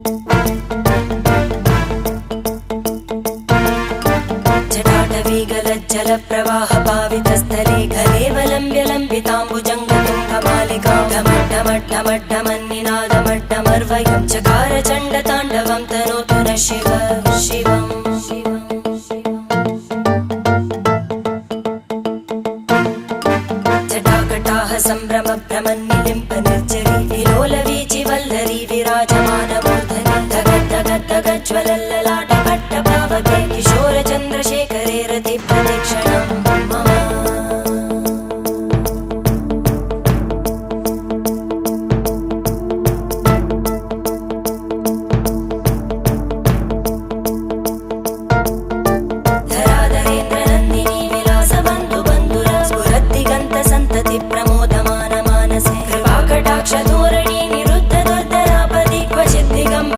जटाटवीगलज्जलप्रवाहपावितस्थले घलेवलम्ब्य लम्बिताम्बुजङ्गतुङ्गमालिकां ढमड्ढमड्ढमड्ढमन्निनादमड्ढमर्वयं चकार चण्डताण्डवं तनोतु नः शिव शिवम् जटाकटाः सम्भ्रमभ्रमन्निलिम्प